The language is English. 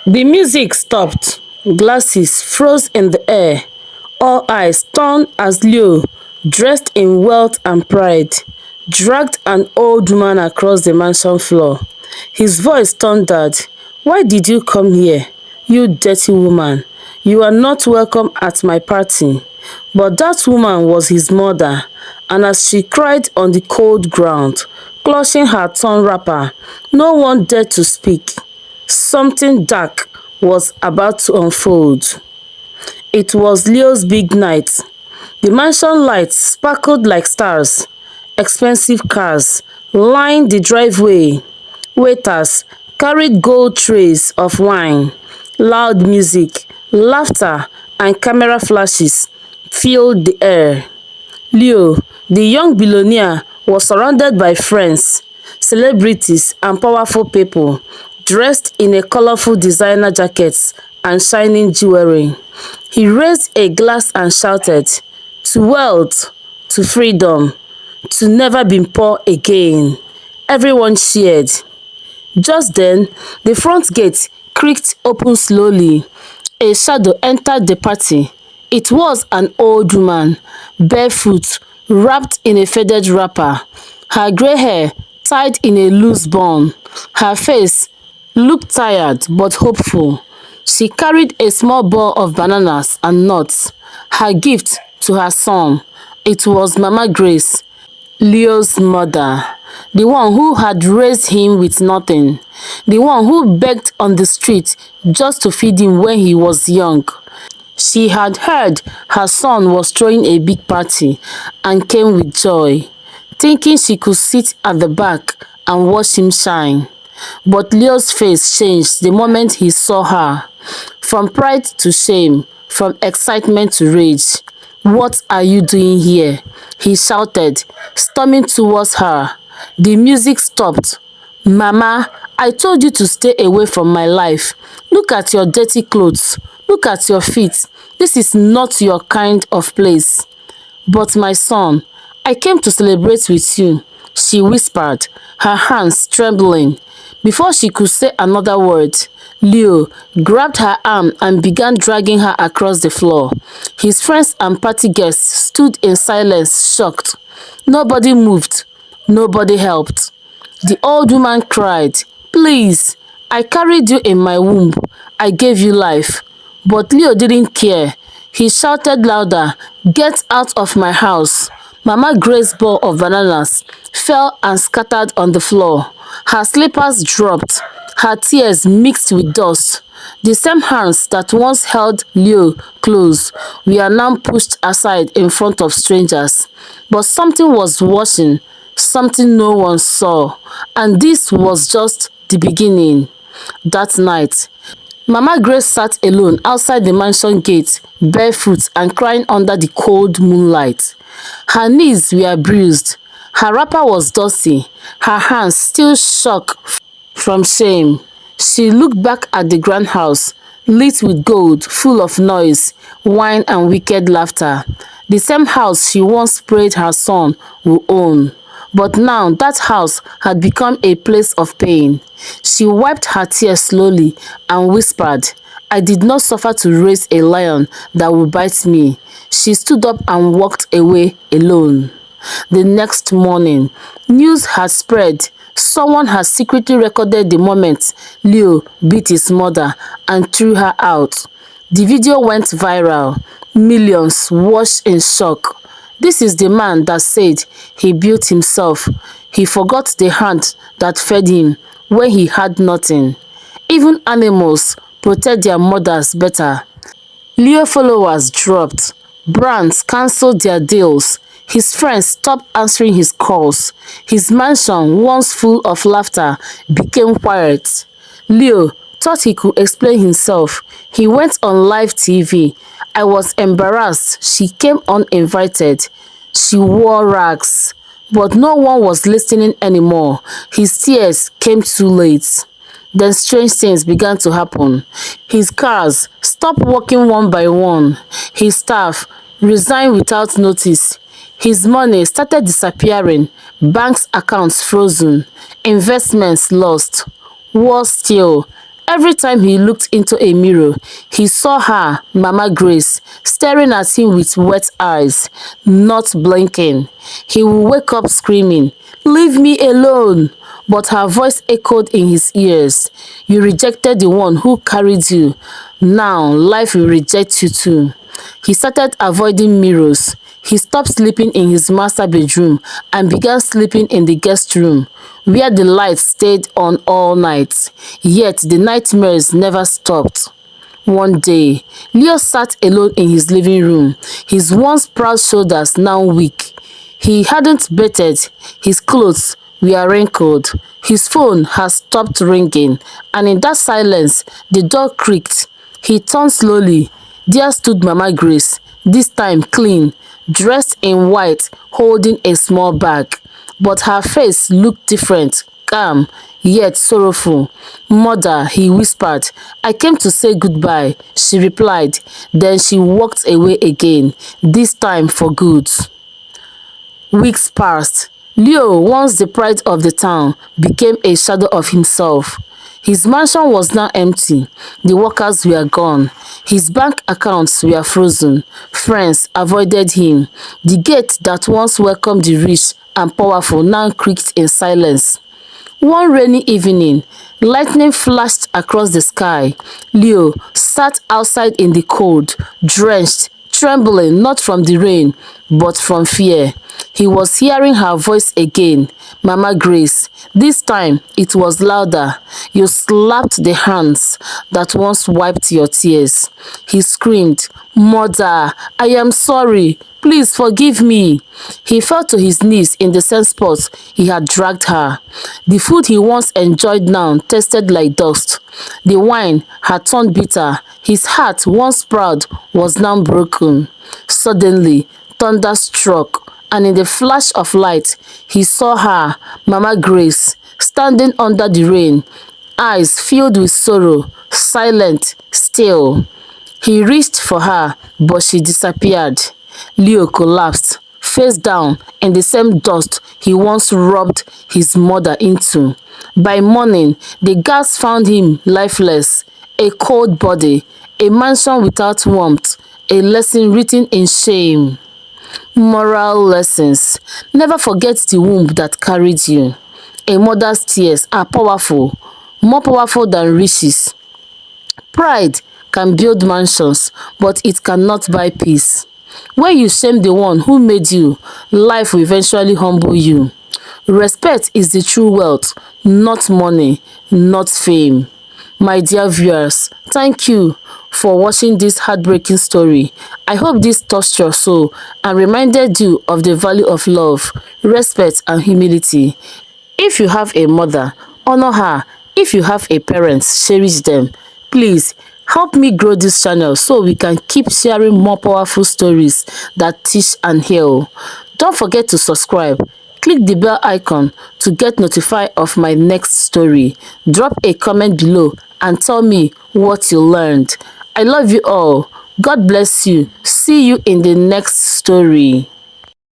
The music stopped, glasses froze in the air, all eyes turned as Leo, dressed in wealth and pride, dragged an old woman across the mansion floor. His voice thundered, "Why did you come here, you dirty woman? You are not welcome at my party." But that woman was his mother, and as she cried on the cold ground, clutching her torn wrapper, no one dared to speak. Something dark was about to unfold. It was Leo's big night. The mansion lights sparkled like stars. Expensive cars lined the driveway. Waiters carried gold trays of wine. Loud music, laughter, and camera flashes filled the air. Leo, the young billionaire, was surrounded by friends, celebrities, and powerful people, dressed in a colorful designer jackets and shining jewelry. He raised a glass and shouted, "To wealth, to freedom, to never be poor again." Everyone cheered. Just then, the front gate creaked open slowly. A shadow entered the party. It was an old woman, barefoot, wrapped in a faded wrapper, her grey hair tied in a loose bun. Her face looked tired but hopeful. She carried a small bowl of bananas and nuts, her gift to her son. It was Mama Grace, Leo's mother, the one who had raised him with nothing, the one who begged on the street just to feed him when he was young. She had heard her son was throwing a big party and came with joy, thinking she could sit at the back and watch him shine. But Leo's face changed the moment he saw her. From pride to shame, from excitement to rage. "What are you doing here?" he shouted, storming towards her. The music stopped. "Mama, I told you to stay away from my life. Look at your dirty clothes. Look at your feet. This is not your kind of place." "But my son, I came to celebrate with you," she whispered, her hands trembling. Before she could say another word, Leo grabbed her arm and began dragging her across the floor. His friends and party guests stood in silence, shocked. Nobody moved. Nobody helped. The old woman cried, "Please, I carried you in my womb. I gave you life." But Leo didn't care. He shouted louder, "Get out of my house." Mama Grace's bowl of bananas fell and scattered on the floor. Her slippers dropped. Her tears mixed with dust. The same hands that once held Leo close were now pushed aside in front of strangers. But something was watching, something no one saw, and this was just the beginning. That night, Mama Grace sat alone outside the mansion gate, barefoot and crying under the cold moonlight. Her knees were bruised, her wrapper was dusty, her hands still shook from shame. She looked back at the grand house, lit with gold, full of noise, wine and wicked laughter. The same house she once prayed her son would own. But now that house had become a place of pain. She wiped her tears slowly and whispered, "I did not suffer to raise a lion that would bite me." She stood up and walked away alone. The next morning, news had spread. Someone had secretly recorded the moment Leo beat his mother and threw her out. The video went viral. Millions watched in shock. This is the man that said he built himself. He forgot the hand that fed him when he had nothing. Even animals protect their mothers better. Leo followers dropped. Brands cancelled their deals. His friends stopped answering his calls. His mansion, once full of laughter, became quiet. Leo thought he could explain himself. He went on live TV. "I was embarrassed. She came uninvited. She wore rags." But no one was listening anymore. His tears came too late. Then strange things began to happen. His cars stopped working one by one. His staff resigned without notice. His money started disappearing, banks' accounts frozen, investments lost. Worse still, Every time he looked into a mirror, he saw her, Mama Grace, staring at him with wet eyes, not blinking. He would wake up screaming, "Leave me alone!" But her voice echoed in his ears. "You rejected the one who carried you. Now life will reject you too." He started avoiding mirrors. He stopped sleeping in his master bedroom and began sleeping in the guest room, where the lights stayed on all night. Yet the nightmares never stopped. One day, Leo sat alone in his living room, his once proud shoulders now weak. He hadn't bathed, his clothes were wrinkled, his phone had stopped ringing, and in that silence, the door creaked. He turned slowly. There stood Mama Grace, this time clean, dressed in white, holding a small bag. But her face looked different, calm, yet sorrowful. "Mother," he whispered, "I came to say goodbye," she replied. Then she walked away again, this time for good. Weeks passed. Leo, once the pride of the town, became a shadow of himself. His mansion was now empty. The workers were gone. His bank accounts were frozen. Friends avoided him. The gate that once welcomed the rich and powerful now creaked in silence. One rainy evening, lightning flashed across the sky. Leo sat outside in the cold, drenched, trembling not from the rain, but from fear. He was hearing her voice again, Mama Grace. This time it was louder. "You slapped the hands that once wiped your tears." He screamed, "Mother, I am sorry. Please forgive me." He fell to his knees in the same spot he had dragged her. The food he once enjoyed now tasted like dust. The wine had turned bitter. His heart, once proud, was now broken. Suddenly, thunder struck, and in the flash of light, he saw her, Mama Grace, standing under the rain, eyes filled with sorrow, silent, still. He reached for her, but she disappeared. Leo collapsed, face down, in the same dust he once rubbed his mother into. By morning, the guards found him lifeless, a cold body, a mansion without warmth, a lesson written in shame. Moral lessons. Never forget the womb that carried you. A mother's tears are powerful, more powerful than riches. Pride can build mansions, but it cannot buy peace. When you shame the one who made you, life will eventually humble you. Respect is the true wealth, not money, not fame. My dear viewers, thank you for watching this heartbreaking story. I hope this touched your soul and reminded you of the value of love, respect, and humility. If you have a mother, honor her. If you have a parent, cherish them. Please help me grow this channel so we can keep sharing more powerful stories that teach and heal. Don't forget to subscribe. Click the bell icon to get notified of my next story. Drop a comment below and tell me what you learned. I love you all. God bless you. See you in the next story.